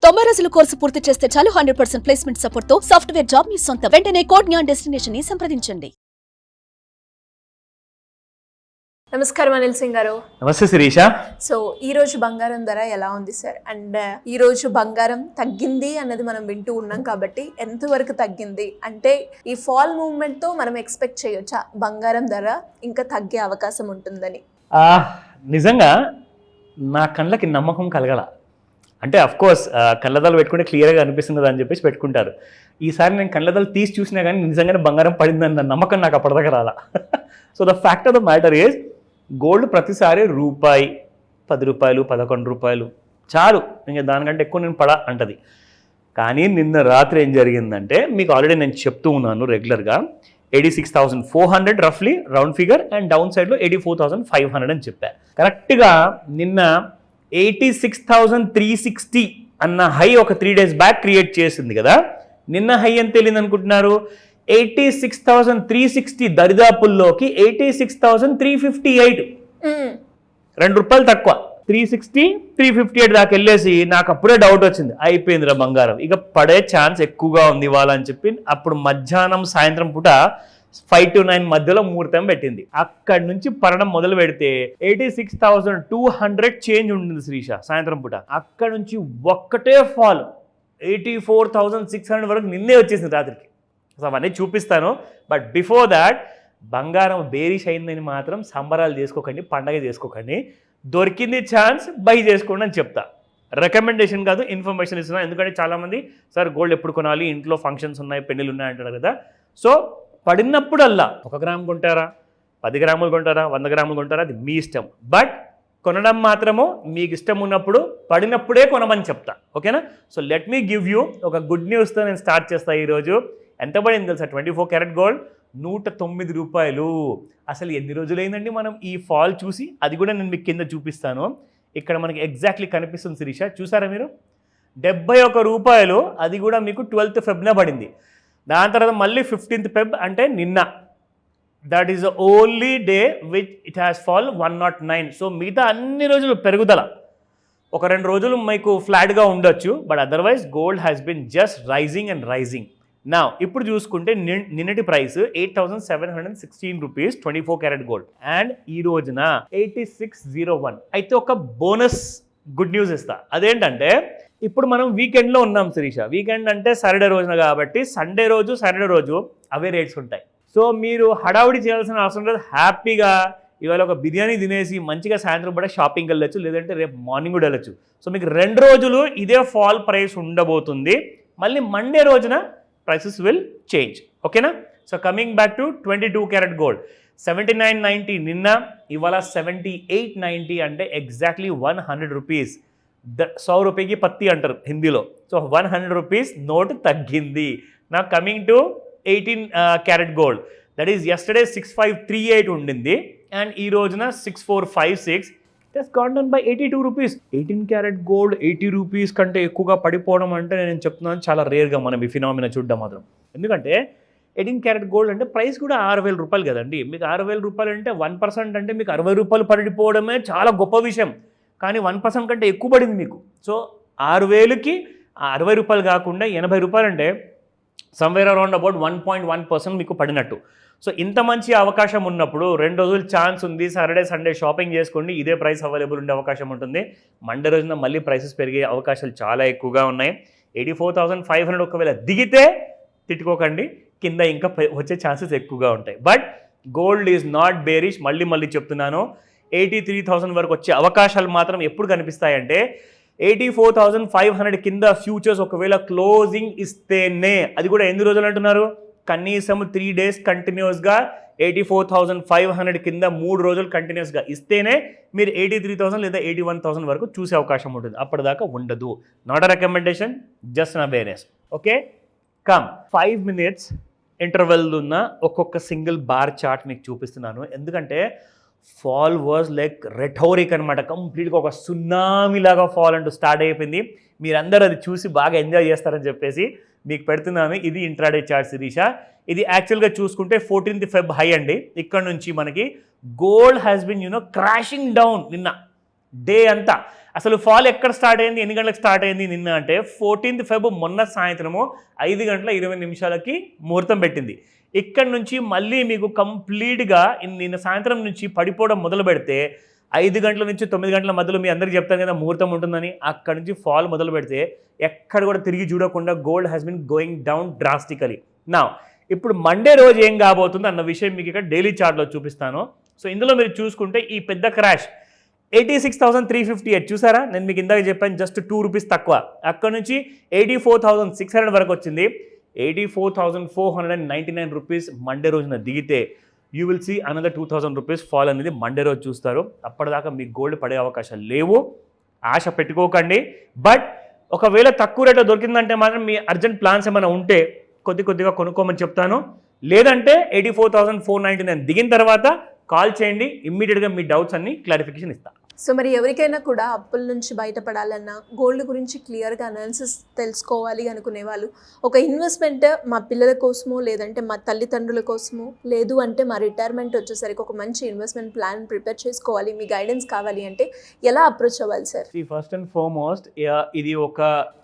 90 రోజుల కోర్సు పూర్తి చేస్తే చాలు 100% ప్లేస్మెంట్ సపోర్ట్ తో సాఫ్ట్వేర్ జాబ్ మీ సొంతం. వెంటనే కోడ్ జ్ఞాన్ డెస్టినేషన్ ని సంప్రదించండి. నమస్కారం అనిల్ సింగ్ గారు. నమస్తే శిరీష. సో ఈ రోజు బంగారం ధర ఎలా ఉంది సార్? అండ్ ఈ రోజు బంగారం తగ్గింది అన్నది మనం వింటూ ఉన్నాం కాబట్టి ఎంతవరకు తగ్గింది, అంటే ఈ ఫాల్ మూవ్మెంట్ తో మనం ఎక్స్పెక్ట్ చేయొచ్చా బంగారం ధర ఇంకా తగ్గే అవకాశం ఉంటుందని? నిజంగా నా కళ్ళకి నమ్మకం కలగల. అంటే అఫ్కోర్స్ కళ్ళదాలు పెట్టుకుంటే క్లియర్గా అనిపిస్తుంది కదా అని చెప్పేసి పెట్టుకుంటారు. ఈసారి నేను కళ్ళదాలు తీసి చూసినా కానీ నిజంగానే బంగారం పడిందన్న నమ్మకం నాకు అప్పటిదాకా రాలా. So the fact of the matter is gold ప్రతిసారి రూపాయి, 10 రూపాయలు, 11 రూపాయలు చాలు, ఇంకా దానికంటే ఎక్కువ నేను పడా అంటది. కానీ నిన్న రాత్రి ఏం జరిగిందంటే మీకు ఆల్రెడీ నేను చెప్తూ ఉన్నాను రెగ్యులర్గా 86,400 రఫ్లీ రౌండ్ ఫిగర్ అండ్ డౌన్ సైడ్లో 84,500 అని చెప్పాను. కరెక్ట్గా నిన్న 86,360 అన్న హై ఒక 3 days బ్యాక్ క్రియేట్ చేసింది కదా. నిన్న హై అని తెలియదు అనుకుంటున్నారు, 86,360 దరిదాపుల్లోకి 86,358, 2 రూపాయలు తక్కువ, 360 358 దాకా వెళ్ళేసి నాకు అప్పుడే డౌట్ వచ్చింది, అయిపోయిందిరా బంగారం, ఇక పడే ఛాన్స్ ఎక్కువగా ఉంది ఇవాళ అని చెప్పి అప్పుడు మధ్యాహ్నం సాయంత్రం పూట 5 to 9 మధ్యలో ముహూర్తం పెట్టింది. అక్కడి నుంచి పడడం మొదలు పెడితే 86,200 చేంజ్ ఉంటుంది శ్రీష సాయంత్రం పూట. అక్కడి నుంచి ఒక్కటే ఫాల్ 84,600 వరకు నిన్నే వచ్చేసింది రాత్రికి. సో అవన్నీ చూపిస్తాను. బట్ బిఫోర్ దాట్ బంగారం బేరిష్ అయిందని మాత్రం సంబరాలు చేసుకోకండి, పండగ చేసుకోకండి. దొరికింది ఛాన్స్ బై చేసుకోండి అని చెప్తా. రికమెండేషన్ కాదు, ఇన్ఫర్మేషన్ ఇస్తున్నాను. ఎందుకంటే చాలామంది సార్ గోల్డ్ ఎప్పుడు కొనాలి, ఇంట్లో ఫంక్షన్స్ ఉన్నాయి, పెళ్ళిళ్ళు ఉన్నాయి అంటారు కదా. సో పడినప్పుడల్లా 1 గ్రాము కొంటారా, 10 గ్రాములు కొంటారా, 100 గ్రాములు కొంటారా, అది మీ ఇష్టం. బట్ కొనడం మాత్రము మీకు ఇష్టం ఉన్నప్పుడు పడినప్పుడే కొనమని చెప్తా, ఓకేనా? So let me give you ఒక గుడ్ న్యూస్తో నేను స్టార్ట్ చేస్తాను ఈరోజు. ఎంత పడింది తెలుసా? 24 క్యారెట్ గోల్డ్ 109 రూపాయలు. అసలు ఎన్ని రోజులైందండి మనం ఈ ఫాల్ చూసి? అది కూడా నేను మీకు కింద చూపిస్తాను. ఇక్కడ మనకి ఎగ్జాక్ట్లీ కనిపిస్తుంది శిరీష, చూసారా మీరు? 71 రూపాయలు, అది కూడా మీకు 12th February పడింది. దాని తర్వాత మళ్ళీ 15th February అంటే నిన్న. That is the only day which it has fall 109. So మిగతా అన్ని రోజులు పెరుగుదల, ఒక 2 రోజులు మీకు ఫ్లాట్గా ఉండొచ్చు. But otherwise gold has been just rising and rising. నా ఇప్పుడు చూసుకుంటే నిన్నటి price 8,716 rupees 24 carat gold, and ఈ రోజున 8601. అయితే ఒక బోనస్ గుడ్ న్యూస్ ఇస్తా. అదేంటంటే ఇప్పుడు మనం వీకెండ్లో ఉన్నాం శిరీష. వీకెండ్ అంటే సాటర్డే రోజున కాబట్టి సండే రోజు సాటర్డే రోజు అవే రేట్స్ ఉంటాయి. సో మీరు హడావుడి చేయాల్సిన అవసరం లేదు. హ్యాపీగా ఇవాళ ఒక బిర్యానీ తినేసి మంచిగా సాయంత్రం పూట షాపింగ్కి వెళ్ళొచ్చు, లేదంటే రేపు మార్నింగ్ కూడా వెళ్ళొచ్చు. సో మీకు 2 రోజులు ఇదే ఫాల్ ప్రైస్ ఉండబోతుంది. మళ్ళీ మండే రోజున ప్రైసెస్ విల్ చేంజ్, ఓకేనా? So coming back to 22 carat gold 7990 నిన్న, ఇవాళ 7890, అంటే ఎగ్జాక్ట్లీ 100 రూపీస్. 100 రూపాయకి పత్తి అంటారు హిందీలో. సో 100 రూపీస్ నోట్ తగ్గింది. నా coming to 18 carat gold, that is yesterday 6538 ఉండింది, అండ్ ఈ రోజున 6456. It has gone down by 82 rupees. 18 carat gold 80 rupees కంటే ఎక్కువగా పడిపోవడం అంటే నేను చెప్తున్నాను చాలా రేర్గా మనం ఈ ఫినామినా చూడడం మాత్రం. ఎందుకంటే 18 క్యారెట్ గోల్డ్ అంటే ప్రైస్ కూడా 6,000 రూపాయలు కదండి. మీకు 6,000 రూపాయలు అంటే 1% అంటే మీకు 60 రూపాయలు పడిపోవడమే చాలా గొప్ప విషయం. కానీ 1% కంటే ఎక్కువ పడింది మీకు. సో 6,000కి 60 రూపాయలు కాకుండా 80 రూపాయలు అంటే సమ్వేర్ అరౌండ్ అబౌట్ 1.1% మీకు పడినట్టు. సో ఇంత మంచి అవకాశం ఉన్నప్పుడు 2 రోజులు ఛాన్స్ ఉంది, సాటర్డే సండే షాపింగ్ చేసుకోండి, ఇదే ప్రైస్ అవైలబుల్ ఉండే అవకాశం ఉంటుంది. మండే రోజున మళ్ళీ ప్రైసెస్ పెరిగే అవకాశాలు చాలా ఎక్కువగా ఉన్నాయి. 84,500 ఒకవేళ దిగితే తిట్టుకోకండి, కింద ఇంకా వచ్చే ఛాన్సెస్ ఎక్కువగా ఉంటాయి. But gold is not bearish. మళ్ళీ చెప్తున్నాను, 83,000 వరకు వచ్చే అవకాశాలు మాత్రం ఎప్పుడు కనిపిస్తాయంటే 84,500 కింద ఫ్యూచర్స్ ఒకవేళ క్లోజింగ్ ఇస్తేనే. అది కూడా ఎన్ని రోజులు అంటున్నారు? కనీసం 3 days కంటిన్యూస్గా 84,500 కింద 3 రోజులు కంటిన్యూస్గా ఇస్తేనే మీరు 83,000 లేదా 81,000 వరకు చూసే అవకాశం ఉంటుంది. అప్పటిదాకా ఉండదు. Not a recommendation, just an awareness, okay? Come 5 minutes interval ఉన్న ఒక్కొక్క సింగిల్ బార్ చార్ట్ మీకు చూపిస్తున్నాను. ఎందుకంటే ఫాల్ వాజ్ లైక్ రెటోరిక్ అనమాట. కంప్లీట్గా ఒక సునామీ లాగా ఫాల్ అంటూ స్టార్ట్ అయిపోయింది. మీరందరూ అది చూసి బాగా ఎంజాయ్ చేస్తారని చెప్పేసి మీకు పెడుతున్నాను. ఇది ఇంట్రాడే చార్ట్ శిరీష. ఇది యాక్చువల్గా చూసుకుంటే 14th February హై అండి. ఇక్కడ నుంచి మనకి gold has bin crashing down నిన్న డే అంతా. అసలు ఫాల్ ఎక్కడ స్టార్ట్ అయింది, ఎన్ని గంటలకు స్టార్ట్ అయింది నిన్న అంటే 14th Feb మొన్న సాయంత్రము 5:20 ముహూర్తం పెట్టింది. ఇక్కడ నుంచి మళ్ళీ మీకు కంప్లీట్గా నిన్న సాయంత్రం నుంచి పడిపోవడం మొదలు పెడితే 5 గంటల నుంచి 9 గంటల మధ్యలో మీ అందరికీ చెప్తాను కదా ముహూర్తం ఉంటుందని, అక్కడ నుంచి ఫాల్ మొదలు పెడితే ఎక్కడ కూడా తిరిగి చూడకుండా gold has bin going down drastically. నా ఇప్పుడు మండే రోజు ఏం కాబోతుంది అన్న విషయం మీకు ఇక్కడ డైలీ చార్ట్లో చూపిస్తాను. సో ఇందులో మీరు చూసుకుంటే ఈ పెద్ద క్రాష్ 86,358 చూసారా, నేను మీకు ఇందాక చెప్పాను జస్ట్ 2 రూపీస్ తక్కువ, అక్కడ నుంచి 84,600 వరకు వచ్చింది. 84,499 రూపీస్ మండే రోజున దిగితే you will see another 2,000 rupees fall అనేది మండే రోజు చూస్తారు. అప్పటిదాకా మీకు గోల్డ్ పడే అవకాశాలు లేవు, ఆశ పెట్టుకోకండి. బట్ ఒకవేళ తక్కువ రేట్లో దొరికిందంటే మాత్రం మీ అర్జెంట్ ప్లాన్స్ ఏమైనా ఉంటే కొద్దిగా కొనుక్కోమని చెప్తాను. లేదంటే 84,499 దిగిన తర్వాత కాల్ చేయండి, ఇమ్మీడియట్గా మీ డౌట్స్ అన్ని క్లారిఫికేషన్ ఇస్తాను. సో మరి ఎవరికైనా కూడా అప్పుల నుంచి బయటపడాలన్నా, గోల్డ్ గురించి క్లియర్గా అనాలిసిస్ తెలుసుకోవాలి అనుకునే వాళ్ళు, ఒక ఇన్వెస్ట్మెంట్ మా పిల్లల కోసమో లేదంటే మా తల్లిదండ్రుల కోసమో, లేదు అంటే మా రిటైర్మెంట్ వచ్చేసరికి ఒక మంచి ఇన్వెస్ట్మెంట్ ప్లాన్ ప్రిపేర్ చేసుకోవాలి, మీ గైడెన్స్ కావాలి అంటే ఎలా అప్రోచ్ అవ్వాలి సార్? ఫస్ట్ అండ్ ఫార్మోస్ట్ ఇది ఒక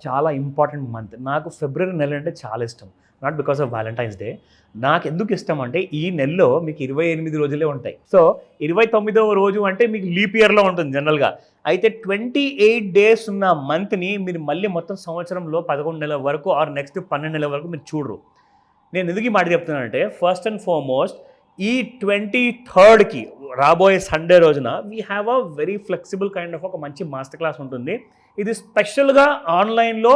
చాలా ఇంపార్టెంట్ మంత్. నాకు ఫిబ్రవరి నెల అంటే చాలా ఇష్టం, not because of Valentine's day. నాకు ఎందుకు ఇష్టం అంటే ఈ నెలలో మీకు 28 రోజులే ఉంటాయి. సో 29వ రోజు అంటే మీకు లీప్ ఇయర్లో ఉంటుంది జనరల్గా. అయితే 28 డేస్ ఉన్న మంత్ని మీరు మళ్ళీ మొత్తం సంవత్సరంలో 11 నెలల వరకు ఆర్ నెక్స్ట్ 12 నెలల వరకు మీరు చూడరు. నేను ఎందుకు ఈ మాట చెప్తున్నానంటే ఫస్ట్ అండ్ ఫార్మోస్ట్ ఈ 23rd రాబోయే సండే రోజున we have a very flexible kind of ఒక మంచి మాస్టర్ క్లాస్ ఉంటుంది. ఇది స్పెషల్గా ఆన్లైన్లో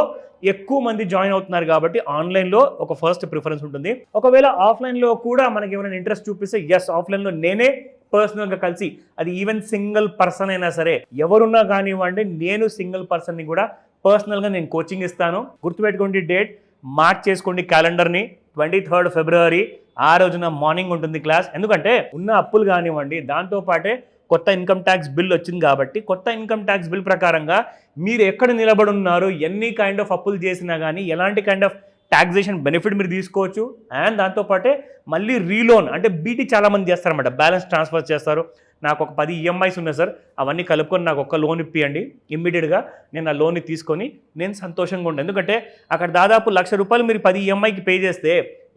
ఎక్కువ మంది జాయిన్ అవుతున్నారు కాబట్టి ఆన్లైన్లో ఒక ఫస్ట్ ప్రిఫరెన్స్ ఉంటుంది. ఒకవేళ ఆఫ్లైన్లో కూడా మనకి ఏమైనా ఇంట్రెస్ట్ చూపిస్తే ఎస్, ఆఫ్లైన్లో నేనే పర్సనల్గా కలిసి, అది ఈవెన్ సింగిల్ పర్సన్ అయినా సరే ఎవరున్నా కానివ్వండి, నేను సింగిల్ పర్సన్ని కూడా పర్సనల్గా నేను కోచింగ్ ఇస్తాను. గుర్తుపెట్టుకోండి, డేట్ మార్క్ చేసుకోండి క్యాలెండర్ని, 23rd February. ఆ రోజున మార్నింగ్ ఉంటుంది క్లాస్. ఎందుకంటే ఉన్న అప్పులు కానివ్వండి, దాంతోపాటే కొత్త ఇన్కమ్ ట్యాక్స్ బిల్ వచ్చింది కాబట్టి కొత్త ఇన్కమ్ ట్యాక్స్ బిల్ ప్రకారంగా మీరు ఎక్కడ నిలబడి ఉన్నారు, ఎన్ని కైండ్ ఆఫ్ అప్పులు చేసినా కానీ ఎలాంటి కైండ్ ఆఫ్ ట్యాక్సేషన్ బెనిఫిట్ మీరు తీసుకోవచ్చు. అండ్ దాంతోపాటే మళ్ళీ రీలోన్ అంటే బీటీ చాలామంది చేస్తారన్నమాట, బ్యాలెన్స్ ట్రాన్స్ఫర్ చేస్తారు. నాకు ఒక 10 EMIs ఉన్నాయి సార్, అవన్నీ కలుపుకొని నాకు ఒక లోన్ ఇప్పియండి, ఇమ్మీడియట్గా నేను ఆ లోన్ని తీసుకొని నేను సంతోషంగా ఉంటాను. ఎందుకంటే అక్కడ దాదాపు ₹1,00,000 మీరు 10 EMIకి పే చేస్తే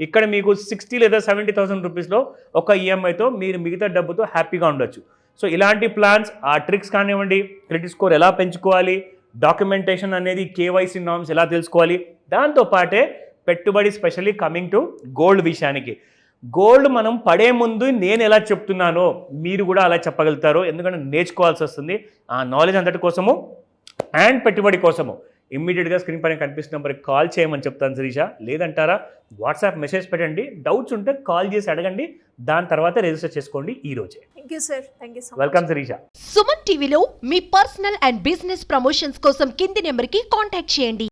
ఇక్కడ మీకు 60 లేదా 70,000 రూపీస్లో ఒక EMIతో మీరు మిగతా డబ్బుతో హ్యాపీగా ఉండొచ్చు. సో ఇలాంటి ప్లాన్స్, ఆ ట్రిక్స్ కానివ్వండి, క్రెడిట్ స్కోర్ ఎలా పెంచుకోవాలి, డాక్యుమెంటేషన్ అనేది KYC నామ్స్ ఎలా తెలుసుకోవాలి, దాంతోపాటే పెట్టుబడి స్పెషల్లీ కమింగ్ టు గోల్డ్ విషయానికి. గోల్డ్ మనం పడే ముందు నేను ఎలా చెప్తున్నానో మీరు కూడా అలా చెప్పగలుగుతారు, ఎందుకంటే నేర్చుకోవాల్సి వస్తుంది. ఆ నాలెడ్జ్ అంతటి కోసము అండ్ పెట్టుబడి కోసము ఇమ్మీడియట్గా స్క్రీన్ పైన కనిపిస్తున్న నెంబర్కి కాల్ చేయమని చెప్తాను శిరీష. లేదంటారా వాట్సాప్ మెసేజ్ పెట్టండి, డౌట్స్ ఉంటే కాల్ చేసి అడగండి, దాని తర్వాత రిజిస్టర్ చేసుకోండి ఈ రోజే. Thank you sir, thank you so much. Welcome Sirisha. Suman టీవీలో మీ పర్సనల్ అండ్ బిజినెస్ ప్రమోషన్స్ కోసం కింది నెంబర్కి కాంటాక్ట్ చేయండి.